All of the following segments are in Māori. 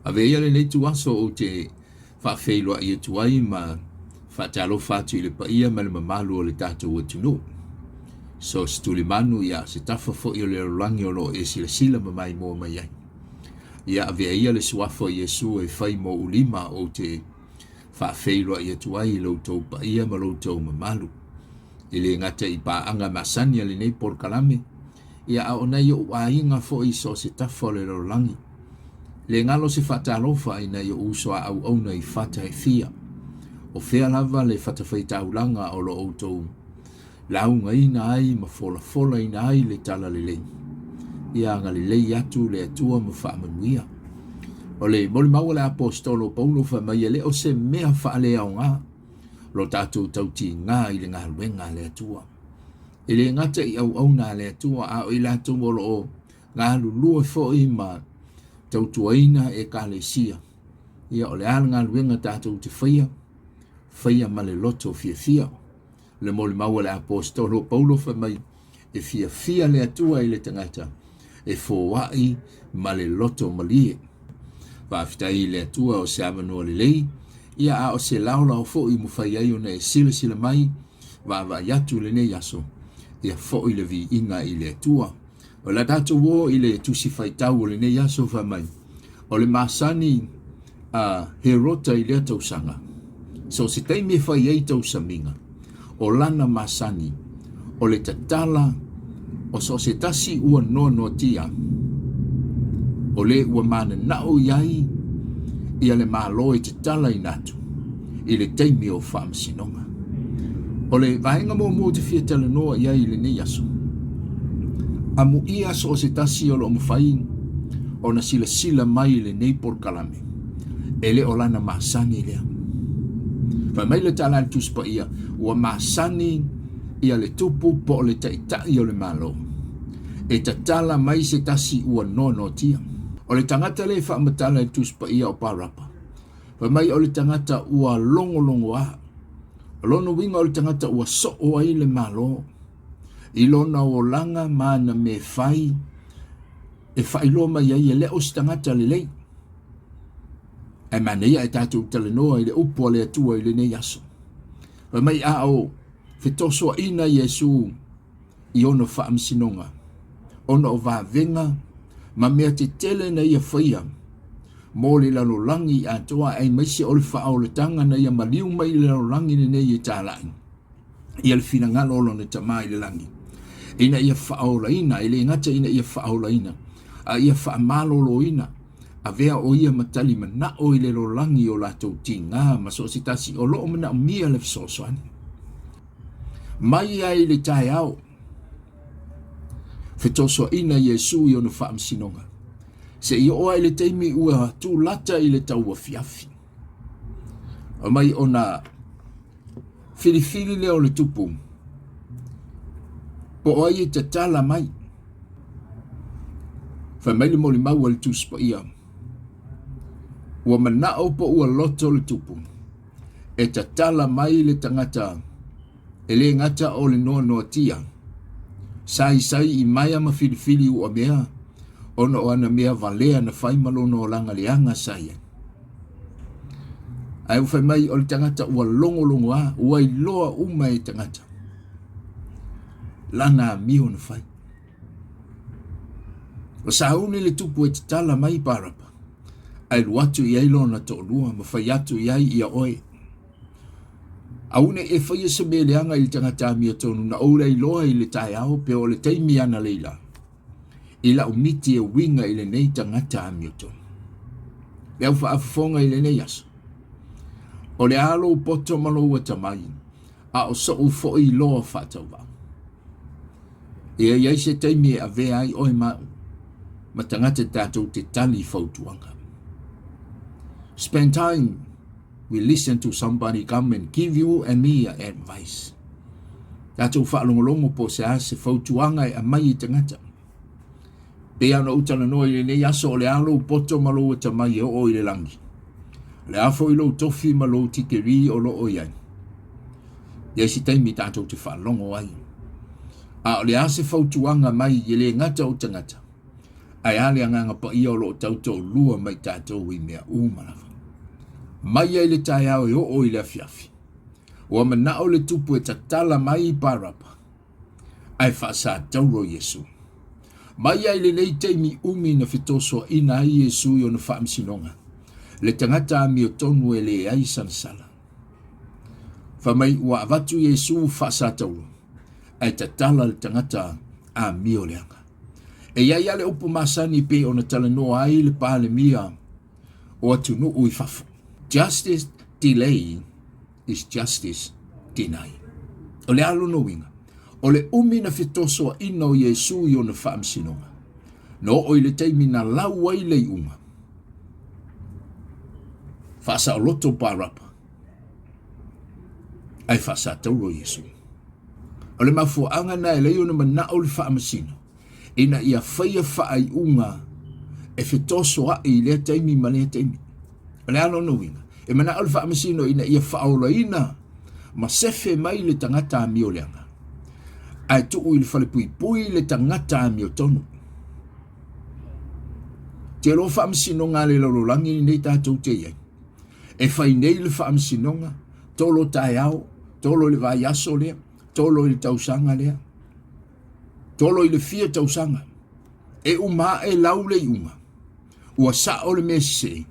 Ave ia le nei tu aso o te whawheiloa ia tuai ma whatalo whatu i le pa ia ma le mamalu o le tātou atunu. So stuli manu ia se tafa fo i o le rolangi o lo e sila sila mamai mo mai ai. Ia ave ia le suafo Yesu e whai mo ulima o te whawheiloa ia tuai i loutou pa ia ma loutou mamalu. I le ngata i paanga masani a le nei por kalame. Ia a ona i o wainga fo i so se tafa o le rolangi. Le ngalo se whatalofa i nei o uswa au auna i whata e fia. O fea lava le whatawhaitaulanga o lo outou. Launga ina ai ma fola ina ai le tala le lei. Ia anga le lei atu le atua ma whaamanuia. O le moli maua le apostolo Paulo whamai le o se mea whaale au ngā. Lo tātou tauti ngā i le ngā luenga le atua. I le ngata i au auna le atua a o i lātou molo o ngā lulua fo i ma tautuaina e kalesia. Ia o le alanga luenga tātou te whaia ma le loto fia. Le moli maua le apostolo Paulo whamai e fia le atua i le tangata e fōwai ma le loto malie. Whawhitai le atua o se amanua le lei, ia a o se laula o fo i muwhai ai o ne sila mai, wa yatu le ne yaso, ia fo i le vi inga i le atua. O la tātou wō i le tusi whaitau o le ne yaso whamai, o le masani he rota i le tausanga. So se teime whai ei tausaminga, o lana masani, o le tatala, o so se tasi ua no tia, o le ua mana nao iai, ia le malo i tatala i natu, i le teime o whaamasinonga. O le vaenga mo te fia tala noa iai le ne yaso. Amu ia so se tasi o lo mwhai, o na sila mai le nei por kalame, e le o lana masani lea. Fa mai le tala tuspa ia, ua masani ia le tupu po le taitai o le malo. E tatala mai se tasi ua no tia. O le tangata le wha matala e tuspa ia o parapa. Fa mai o le tangata ua longo a. O lono winga o le tangata ua so'o ai le malo. I lona o langa mana me fai. E fai lo mai ai e le o si tangata le lei. E manea e tātou talanoa i le upo le atua i le ne yaso. Fa mai a o fetoso ina Yesu i ono whaamsinonga. Ono o vāvenga, ma mea te tele na ia whaia. Mō le lalolangi a toa ai maisi o le whaao le tanga na ia maliu mai le lalolangi ne ia tālai. Ia le fina ngalo lo ne tamai le langi. Ina ia whaao laina, ile ngata ina ia whaao laina. A ia whaamalo lo ina. A vea o ia matali mana o i le lalolangi o lātou tinga, ma so sitasi o loo mana o mia le fisosoani. Mai ai le tai au. Fetoso ina Yesu i ono whaamsinonga. Se i oa i le teimi ua tu lata i le taua fiafi. O mai ona filifili leo le tupu. Po oi te tala mai. Fa mai le moli maua le tuspa ia. Ua manao po ua loto le tupu. E te tala mai le tangata. E le ngata o le noa tia. Sai i mai ama filifili ua mea. Ono o ana mea valea na fai malono o langa leanga sai. Ai u fai mai o le tangata ua longo a. Ua i loa uma e tangata. Lana mio na fai. O sauni le tupu e te tala mai parapa. Ai luatu i ailo na to lua. Ma fai atu i ai ia oe. Aune e fai se me leanga i tangata mia tonu na oura i loa i le tai au pe o le teimi ana leila. I la umiti e winga i le nei tangata mia tonu. Le au whaafonga i le nei aso. O le alo poto malo ua tamai. A o so u fo i loa whatau wau. E ai se teimi e ave ai oi mau. Ma tangata tātou te tali fautuanga. Spend time. We listen to somebody come and give you and me advice. Tātou whaalongolongo po se ase fautuanga e amai i tangata. Pea na utana noa i le nei aso o le alo poto malo o tamai e o i le langi. Le afo i lo tofi malo tikeri o lo o iai. Ia si taimi tātou te whaalongo ai. A o le ase fautuanga mai i le ngata o tangata. ai ale anga pa ia o lo tautou lua mai tātou i mea umalafa. Mai ai le tai au e o i le afiafi. Ua manao le tupu e tatala mai I parapa. Ai whaasa tauro Yesu. Mai ai le nei teimi umi na fitoso ina ai Yesu i o na whaamsinonga. Le tangata ami o tonu e le ai sanasala. Whamai ua avatu Yesu whaasa tauro. Ai tatala le tangata a mio leanga. E iai ale upu masani pe o na talanoa ai le pāle mia o atunu ui fafu. Justice delay is justice denied. O le alo no winga. O le umi na fitoso ina o Yesu i o na whaamsinonga. No o le teimi na lau ai le unga. Whaasa o loto parapa. Ai whaasa tauro Yesu. O le mafuanga na e leo na mana o le whaamasino. Ina ia whaia whaai unga e fitoso a I le teimi ma le teimi. O le alo no winga. E mana o le whaamasino ina ia whaola ina ma sefe mai le tangata a mio leanga. Ai tuu I le whalepui pui le tangata a mio tonu. Te lo whaamsinonga le laurolangi nei tātou te iai. E whai nei le whaamsinonga, tolo tai au, tolo le vai aso lea, tolo I le tausanga lea, tolo I le fia tausanga. E uma e lau le unga, ua sao le mea se,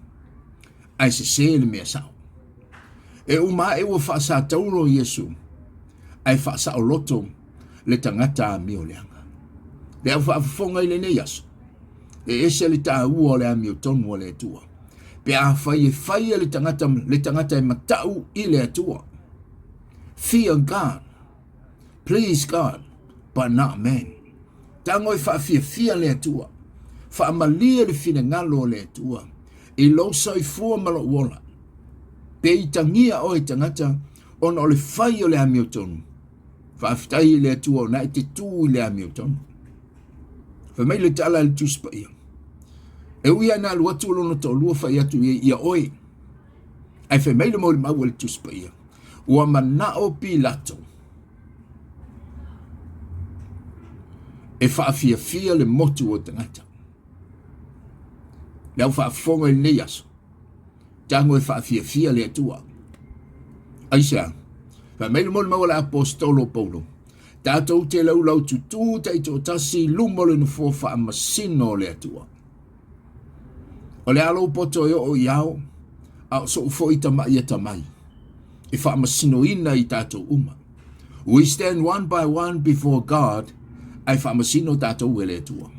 ai se le mea sao. E uma e ua whaasa tauro Yesu, ai whaasa o loto le tangata a mio leanga. Le au whaafonga I le nei aso. E ese le ta ua le amio tonu le atua. Pe a whaia le tangata e matau I le atua. Fear God. Please God. But not man. Tango I whaafia le atua. Whaamalia le fina ngalo le atua. I losa I fua malo wola. Pe I tangia o I tangata ona o le whaia le amio tonu. Whaafitai le atua na I te tū le amio tonu. Whamai le tala le tuspa ia. E uia na alua tuolo no to lua whai atu ia oi. Ai whamai le mauri maua le tuspa ia. Ua manao Pilato. E whaafia le motu o tangata. Leo whaafonga I nei aso. Tango e whaafia le atua. Aisa. Whamai le mauri maua le apostolo Paulo. Tātou te lau tutu teito tasi lumole no fofa amasino le atua. O le alo poto o iao, a so ufo I tamai e tamai. E wha amasino ina I tātou uma. We stand one by one before God, ai wha amasino tātou le atua.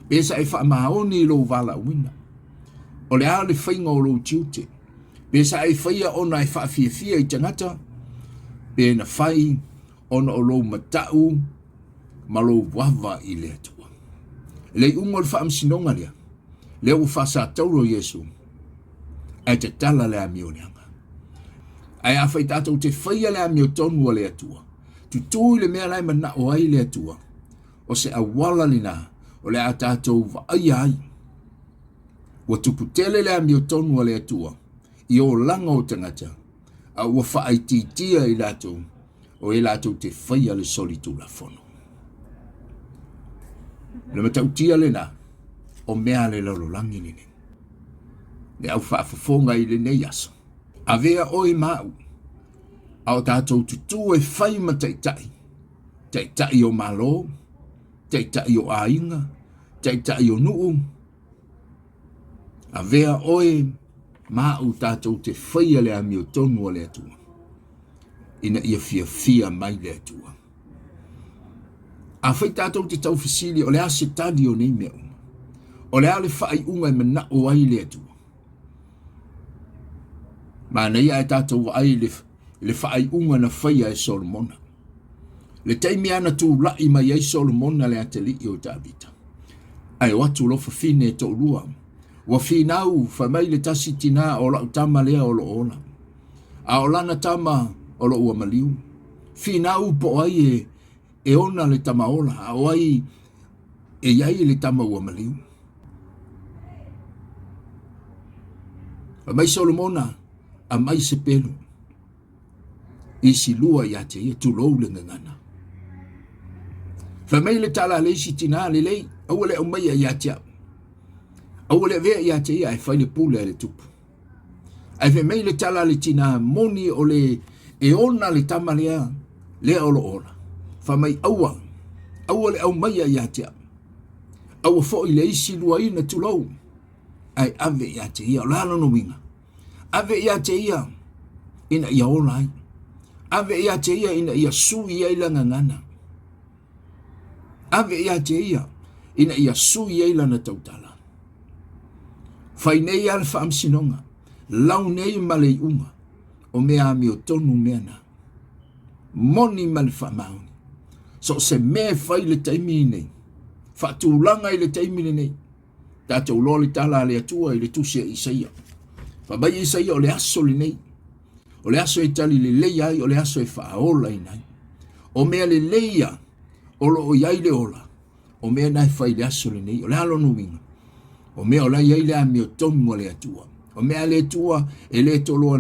Pesa e wha amaoni lo vala wina. O le ale whainga o lo tiute. Pesa e whaia ona e wha fia I tangata, pe na whai, ona o lo matau, ma lo wawa I le atua. Le ungo le whaamsinonga lea, le u whasa tauro Yesu, ai te tala le amio leanga. Ai a whai tātou te whaia le amio tonu le atua, tu tui le mea lai mana o ai le atua, o se awala lina, o le a tātou wa ai. Wa tupu tele le amio tonu le atua, I o langa o tangata, a ua whaai titia I latou, o e lātou te whaia le solitu la fono. Le matautia le nā, o mea le laurolangi nini. Le au whaafafonga I le nei aso. A vea oi mau, au tātou tutu e whai ma teitai. Teitai o malo, teitai o ainga, teitai o nuu. A vea oi mau tātou te whaia le amio tonu le atua. Ina ia fia mai le atua. A whai tātou te tau fasili o le ase tadi o nei mea uma. O le ale whai unga I mana o ai le atua. Ma nei ai tātou ai le whai unga na whaia e Solomona. Le teimi ana tū lai mai ai Solomona le ateli I o Davida. Ai watu lofa fine e tō lua. Wa finau whamai le tasi tina o lau tama lea o lo ola. A o lana tama o lo ua maliu. Finau po ai e ona le tama ola. A o ai e iai le tama ua maliu. A mai Solomona a mai se pelu. Isi lua ia te ia tulou le ngangana. Whamai le tala le isi tina le lei. Aua le au mai ia te au. Au le vea ia te ia e whai le pule le tupu. Ai fe mei le tala le tina moni o le e ona le tamalea le olo ola. Fa mai aua. Aua le au mai ia te au. Aua fo i le isi lua ina tulau. Ai ave ia te ia o lalo no winga. Ave ia te ia ina ia ola ai. Ave ia te ia ina ia sui ia ilanga ngana. Ave ia te ia ina ia sui ia ilana tautala. Fai nei al fa amsinonga. Lau nei malei unga. O mea mi o tonu mea na. Moni male fa mauni. So se me fai le taimi nei. Fa tūlanga i le taimi nei. Tātou loli tala le atua i le tusia Isaia. Fa bai Isaia o le aso le nei. O le aso e tali le leia ai, o le aso e whaaola i nei. O mea le leia, o lo o iai le ola. O mea nai fai le aso le nei, o le alo nuinga. O mea o la iai le ami o tomu le atua. O mea le atua e le toloa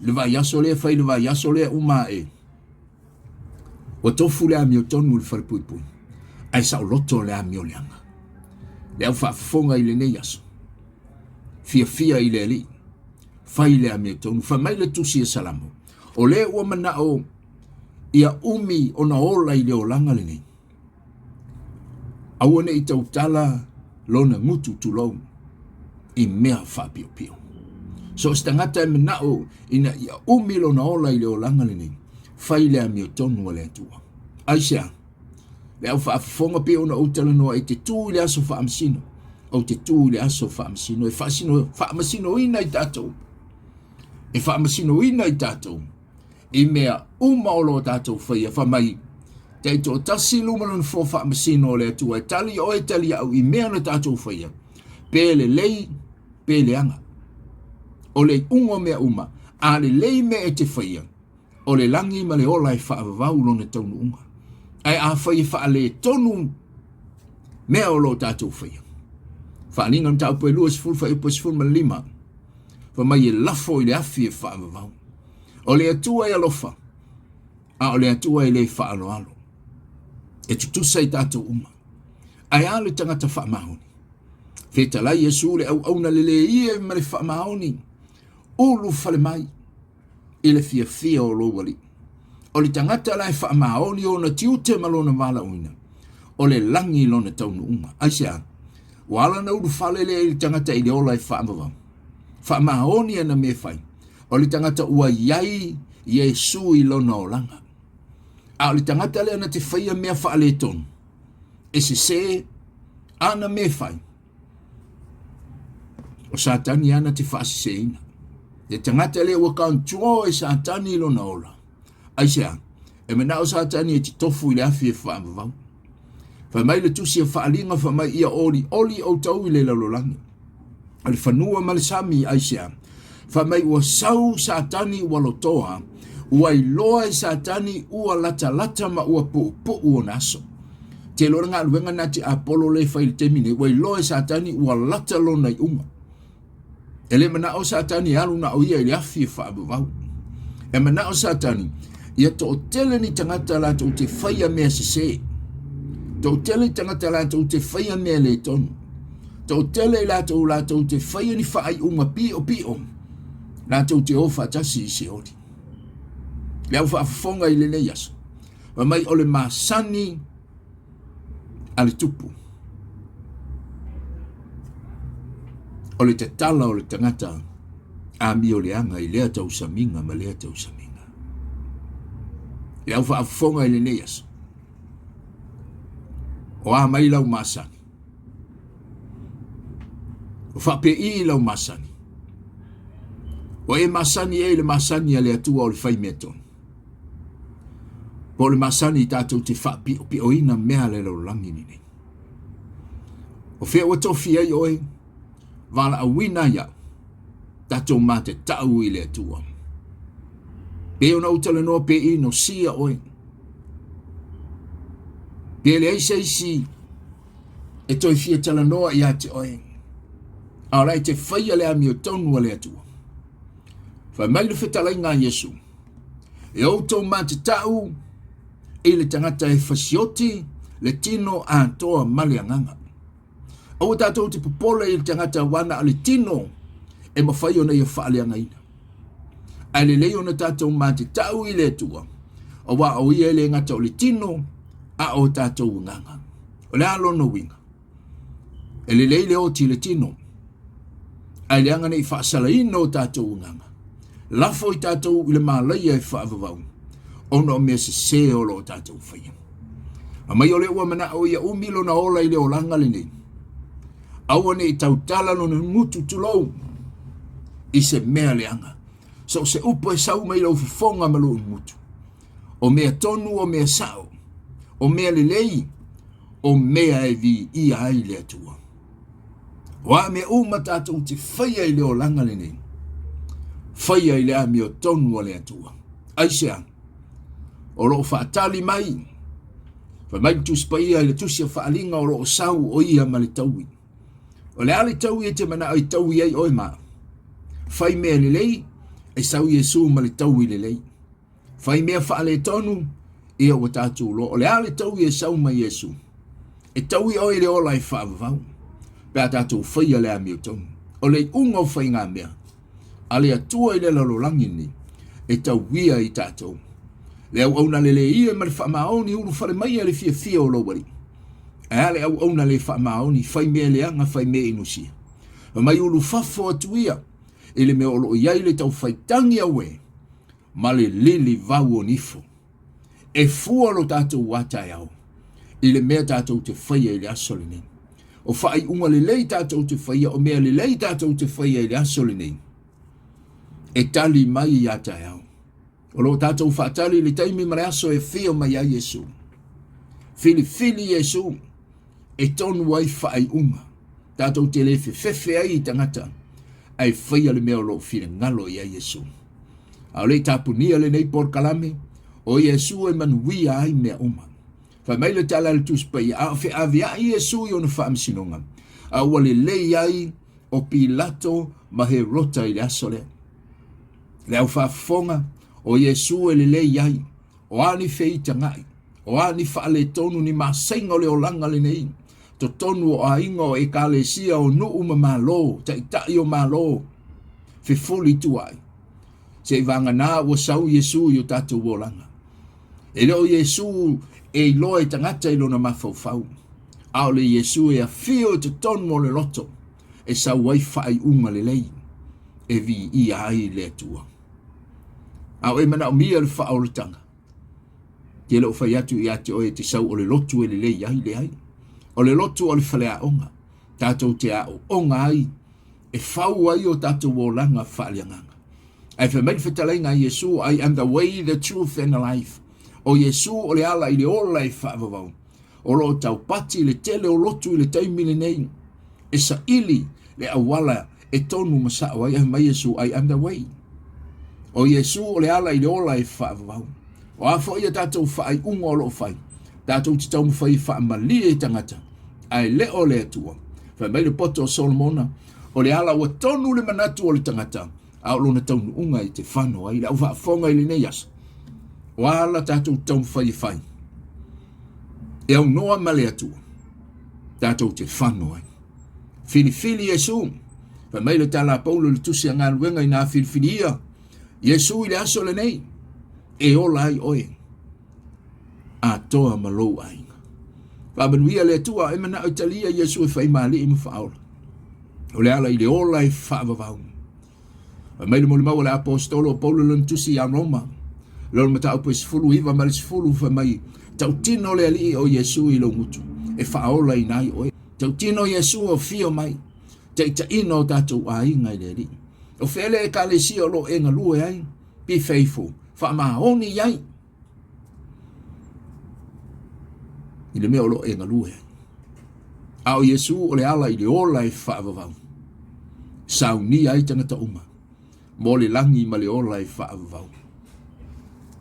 le vai aso le fai le vai aso le uma e. O tofu le ami o tomu le wharipuipui. Ai sa o loto le ami o leanga. Le au whaafonga i le nei aso. Fia i le li. Fai le ame tonu, fa mai le tusi e salamo. O le ua mana o ia umi o na ola i le o langa le nei. Awane i tautala lona ngutu tulou i mea wha pio pio. So stangata e mana o ina ia umi lo na ola i le o langa le nei. Fai le ame tonu o le atua. Aisea, le au whaafonga pio na utala noa i te tū le aso wha amsino. O te tū le aso wha amsino. E wha amsino ina i tātou. E wha amasino ina i tātou. I mea umaolo tātou whaia wha mai. Tei tō tasi lumanon fō wha amasino le atua. E tali o e tali au i mea na tātou whaia. Pēle lei, pēle anga. O le ungo mea uma. A le lei mea e te whaia. O le langi ma le ola e wha avavau lona taunu unga. Ai a whaia wha le tonu mea o lo tātou whaia. Wha aningan tau pui luas ful wha ipo sifun ma lima. Fa mai e lafo i le afi e wha avavau. O le atua e alofa. A o le atua e le wha alo alo. E tutusa i tātou uma. Ai a le tangata wha mahoni. Feta lai Jesu le au auna le le ia ma le wha mahoni. Ulu fale mai. I le fia o lo wali. O le tangata lai wha mahoni o na tiute malona wala uina. O le langi lona taunu uma. Aisea. Wala na ulu fale le tangata i le ola e wha avavau. Fa mahoni ana me fai. O li tangata ua iai Yesu i lona o langa. A o li tangata le ana te whaia mea wha le tonu. E se ana me fai. O satani ana te wha se ina. E tangata le ua kauntua e satani i lona ola. Aisea, e mena o satani e ti tofu i le afi e wha amavau. Fa mai le tusi e wha alinga fa mai ia oli o tau i le lalolangi. Ale fanua malisami aisea. Fa mai ua sau satani ua lotoa. Ua iloa satani ua lata ma ua po ua naso. Te lorenga aluenga nati Apollo le fail temine. Ua iloa satani ua lata lona i unga. Ele mana o satani alu na o ia ili afi e wha abuvau. E mana o satani. Ia to tele ni tangata la to te whaia mea se. To tele tangata la to te whaia mea le tonu. Tau tele la tau te whaia ni whaai unga pio. La tau te ofa tasi i se ori. Le au whaafonga i le nei aso. Wa mai ole masani ale tupu. Ole te tala o le tangata a mi o le anga i lea tau saminga ma lea tau saminga. Le au whaafonga i le nei aso. O a mai lau masani. O whape i lau masani. O e masani e le masani a le atua o le whai mea tonu. Po le masani tātou te whapi o ina mea le lau langi ni nei. O whea o tofi ai oe, wala a wina ia, tātou mā te tau i le atua. Pe o na utale noa pe i no sia oe. Pe le aisi e toi fia tala noa i ate oe. Arai te whaia le ami o tonu le atua. Whai mai le whetalai ngā Yesu. E outou mā te tau, e le tangata e whasioti, le tino a toa male anganga. Au tātou te popola i tangata wana ale tino e mawhai ona i whaaleanga ina. Ai le leo na tātou mā te tau i le tua. O wā au ia le ngata o le tino a o tātou nganga. O le alo no winga. E le leo ti le tino. Ai le angana i whaasala ina o tātou nganga. Lafo i tātou i le mālaia i whaavavau. Ono o mea se o lo tātou whaia. A mai o le ua mana o ia umilo na ola i le o langa le nei. Awane i tautala no na mutu tulou. I se mea leanga. So se upo e sau mai lau fufonga malo mutu. O mea tonu o mea sao. O mea lelei. O mea e vi i ai le atua. Wa mea uma tātou te whaia i le o langa le nei. Whaia i le a mea tonu o le atua. Aisea. O lo whaatali mai. Fa mai tu spaia i le tusia whaalinga o lo sau o ia ma le taui. O le ale tau e te mana ai tau i ai oi maa. Fai mea lelei, e sau Yesu ma le tau i lelei. Fai mea whaale tonu, e o tātou lo. O le ale tau i e sau ma Yesu. E tau i oi le ola i whaavavau. Pea tātou whai a le a mea tonu. O le unga o whai ngā mea. Ale atua i le lalolangi ni. E tau wia i tātou. Le au auna lele i e ma le whaamaoni uru whare mai a le fia fia o lo wari. Ale au ona le whaamaoni, whai mea leanga, whai mea inusia. Mai ulu fafo atuia, ele mea olo iai le tau whaitangi awe, ma le lili vau o nifo. E fua lo tātou watai au, ele mea tātou te whaia i le asole nei. O whai unga le lei tātou te whaia, o mea le lei tātou te whaia i le asole nei. E tali mai i atai au. O lo tātou whaatali le taimi mare aso e fio mai a Yesu. Fili Yesu. E tonu ai whaai unga. Tātou te le fefe ai i tangata. Ai whaia le mea lo whine ngalo i a Yesu. Au le tapunia le nei por kalame. O Yesu e manuia ai mea uma. Wha mai le tala le tuspai. A fe avia i Yesu i ona whaam sinonga. A wale le ai o Pilato ma he rota i le asole. Le au whaafonga. O Yesu e le ai. O ani fei tangai. O ani whaale tonu ni masenga o le olanga le nei. To tonu o ainga o e kalesia o nuu ma malo, ta itai o malo, fe fuli tuai. Se vanga na o sau Yesu i o tatu wolanga. E leo Yesu e loe tangata i lona mafau. Ao le Yesu e a fio te tonu o le loto, e sau wai whai unga le lei, e vi i ai le atua. Ao e mana o mia le wha o le tanga. Ke leo whai atu i ate o e te sau o le lotu e le lei ai le ai. O le lotu o le whalea onga, tātou te ao onga ai, e whau ai o tātou o langa whaalianganga. Ai whamai whetalenga Yesu, I am the way, the truth and the life. O Yesu o le ala i le ola i whaavavau. O lo tau pati le tele o lotu i le taimile nei. E sa ili le awala e tonu masao ai mai Yesu, I am the way. O Yesu o le ala i le ola i whaavavau. O afo ia tātou whaai unga o lo whai. Tātou te tau mwhai whaamali e tangata. Ai leo le atua. Whai mai le poto o Solomona. O le ala wa tonu le manatu o le tangata. Au lona taunu unga i te whano. Ai le au whaafonga i le neias. O ala tātou tau mwhai whai. E au noa ma le atua. Tātou te whano ai. Fili Yesu. Whai mai le tala paulo le tusi a ngā ruenga i nā fili ia. Yesu i le aso le nei. E ola ai oe. A toa malou ainga. Whamanuia le tua e mana o talia Yesu e whai mali i mwhaaola. O le ala i le ola i whaavavau. Mai le mau le apostolo o Paulo lantusi a Roma. Lolo mata au pes fulu iwa maris fulu wha mai. Tau tino le ali o Yesu i lo mutu. E whaaola i nai oe. Tau tino Yesu o fio mai. Te ita ino tātou a inga i le ali. O whele e kalesi o lo e ngalue ai. Be faithful. Whaamahoni iai. I le mea o lo e ngalue. A o Yesu o le ala i le ola e whaavavau. Sau ni ai tangata uma. Mo le langi ma le ola e whaavavau.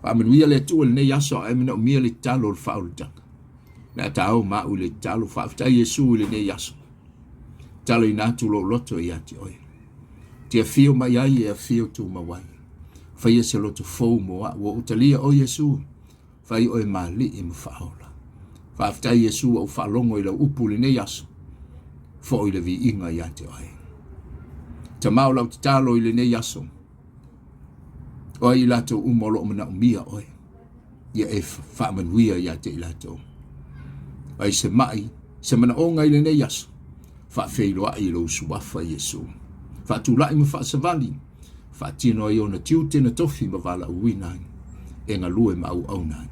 Whaamanuia le tua le nei aso a emena o mia le talo le whaolutanga. Na tau mau le talo whaaftai Yesu le nei aso. Talo i nātu lo loto i ati oe. Tia fio mai ai e a fio tu mawai. Whaia se loto fau moa. Wa utalia o Yesu. Whai oe mali i mwhaola. Whaaftai Yesu au whalongo i lau upu le nei aso. fo i le vi inga ia te ai. Ta mau lau te talo i le nei aso. O i lato umolo o mana umia oi. Ia e whaamanuia ia te i lato. Ai se mai, se mana o ngai le nei aso. Whaafeiloa i lo suafa Yesu. Whaatulai ma whaasavali. Whaatino i ona tiu tena tofi ma wala uwinai. E ngā lue ma au nai.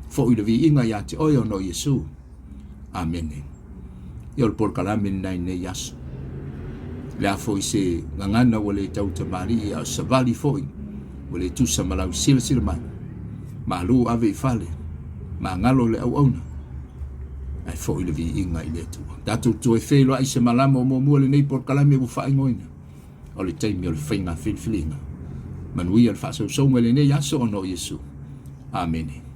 Fo i le vi inga ia te oi ono Yesu. Amene. Ia le porkalame nai nei aso. Lea fo i se ngangana wale tau tamari ia savali fo i. Wale tusa malau sila sila mai. Ma lu ave i fale. Ma ngalo le au auna. Ai fo i le vi inga i le tua. Datu tu e whelo ai se malama o mua le nei porkalame u whae ngoina. O le taimi o le whainga whilwhilinga. Manuia le whaasau songa le nei aso ono Yesu. Amen.